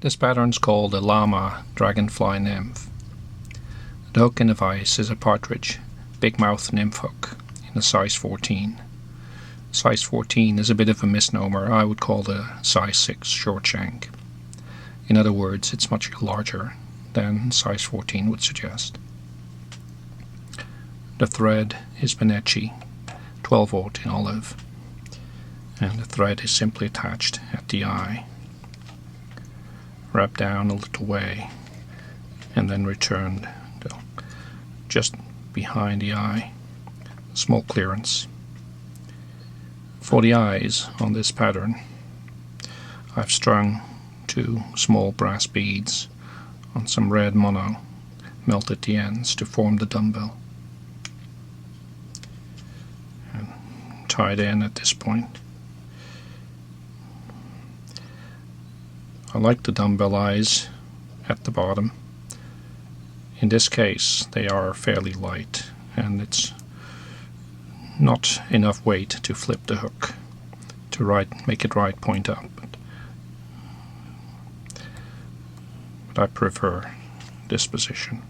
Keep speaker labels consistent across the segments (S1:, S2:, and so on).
S1: This pattern is called a Llama Dragonfly Nymph. The hook in the vise is a Partridge big mouth nymph hook in a size 14. Size 14 is a bit of a misnomer. I would call it a size 6 short shank. In other words, it's much larger than size 14 would suggest. The thread is Benecchi 12/0 in olive, and the thread is simply attached at the eye. Wrap down a little way and then returned just behind the eye, small clearance. For the eyes on this pattern, I've strung 2 small brass beads on some red mono, melted the ends to form the dumbbell, and tied in at this point. I like the dumbbell eyes at the bottom. In this case, they are fairly light, and it's not enough weight to flip the hook to make it right point up. But I prefer this position.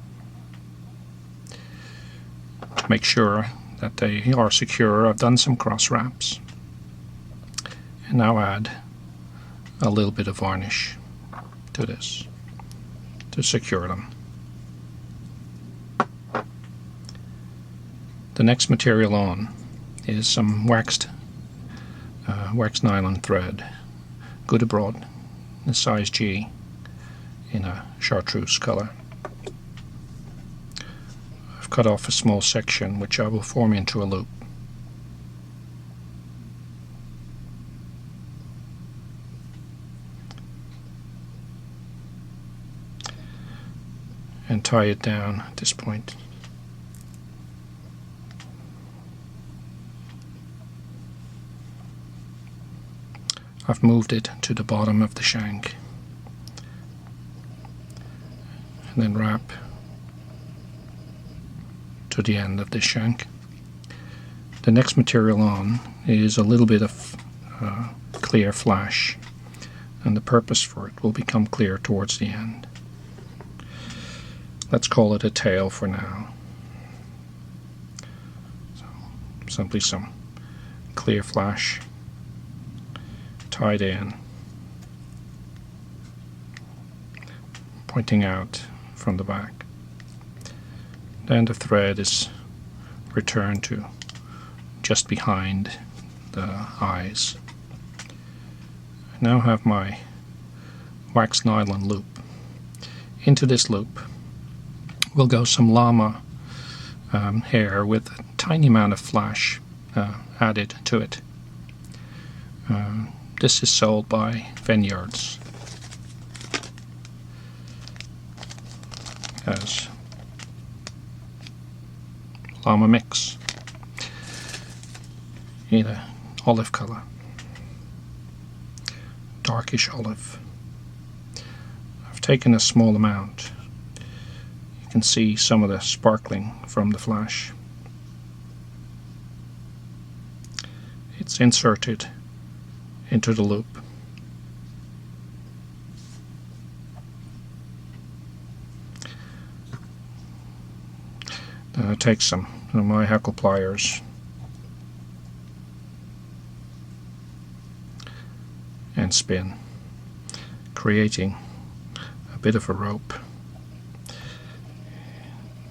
S1: To make sure that they are secure, I've done some cross wraps, and now add a little bit of varnish to this to secure them. The next material on is some waxed nylon thread, Gudebrod, the size G, in a chartreuse color. I've cut off a small section which I will form into a loop. And tie it down at this point. I've moved it to the bottom of the shank and then wrap to the end of this shank. The next material on is a little bit of clear flash, and the purpose for it will become clear towards the end. Let's call it a tail for now. So, simply some clear flash tied in, pointing out from the back. Then the thread is returned to just behind the eyes. I now have my wax nylon loop. Into this loop will go some llama hair with a tiny amount of flash added to it. This is sold by Veniards as llama mix in an olive color, darkish olive. I've taken a small amount. You can see some of the sparkling from the flash. It's inserted into the loop. Then I take some of my Hackle pliers and spin, creating a bit of a rope.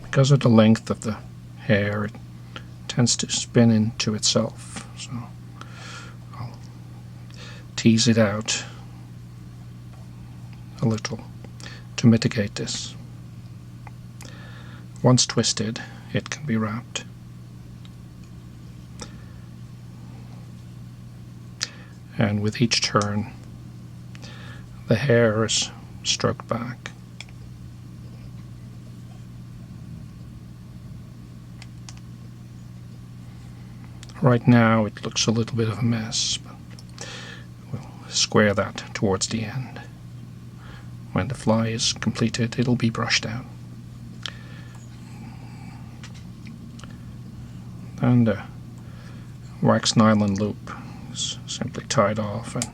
S1: Because of the length of the hair, it tends to spin into itself. So I'll tease it out a little to mitigate this. Once twisted, it can be wrapped. And with each turn, the hair is stroked back. Right now it looks a little bit of a mess, but we'll square that towards the end. When the fly is completed, it'll be brushed out. And the wax nylon loop is simply tied off and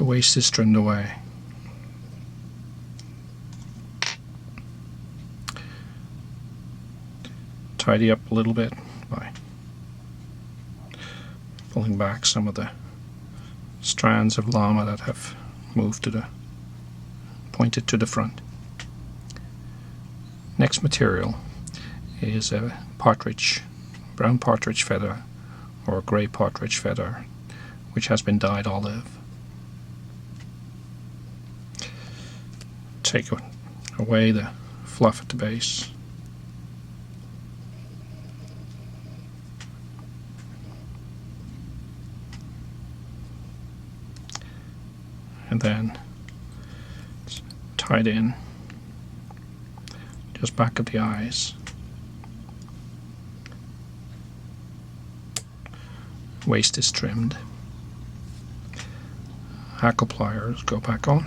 S1: waist is trimmed away. Tidy up a little bit by pulling back some of the strands of llama that have moved to the pointed to the front. Next material is a partridge, brown partridge feather or grey partridge feather, which has been dyed olive. Take away the fluff at the base. And then it's tied in just back of the eyes. Waist is trimmed. Hackle pliers go back on.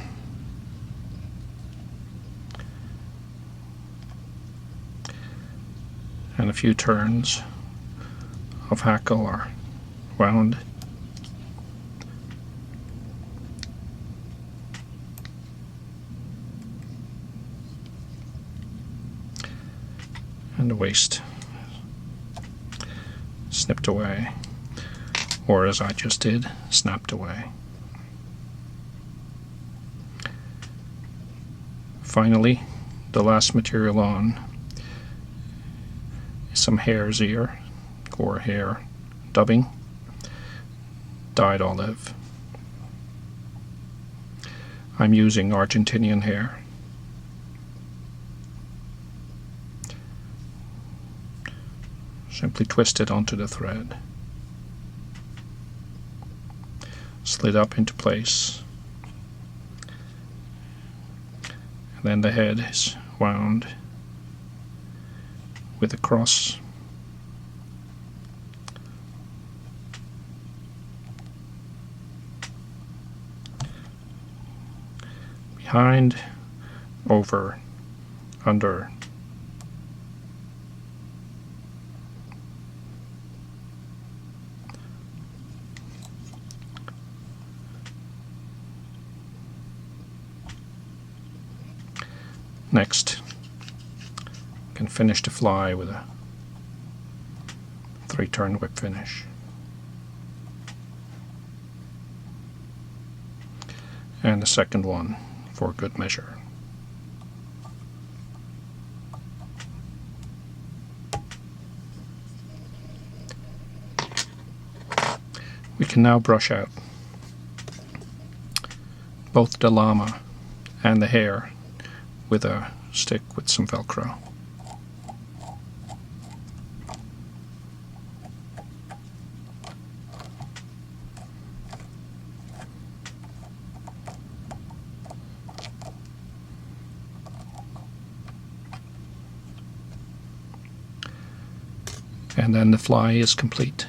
S1: And a few turns of hackle are wound. And the waist snipped away, or as I just did, snapped away. Finally, the last material on is some hare's ear or hare dubbing, dyed olive. I'm using Argentinian hare. Simply twist it onto the thread. Slid up into place. And then the head is wound with a cross. Behind, over, under. Next, you can finish the fly with a 3-turn whip finish. And the second one for good measure. We can now brush out both the llama and the hare with a stick with some Velcro. And then the fly is complete.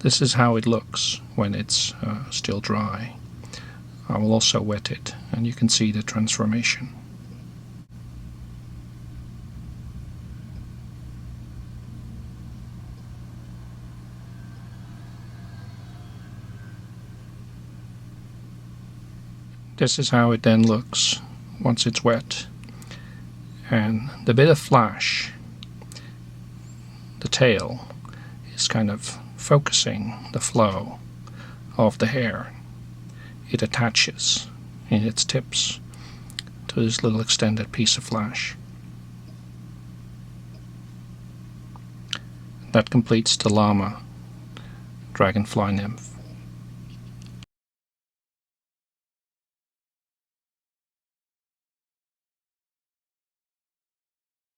S1: This is how it looks when it's still dry. I will also wet it, and you can see the transformation. This is how it then looks once it's wet. And the bit of flash, the tail, is kind of focusing the flow of the hair. It attaches in its tips to this little extended piece of flash. That completes the Llama Dragonfly Nymph.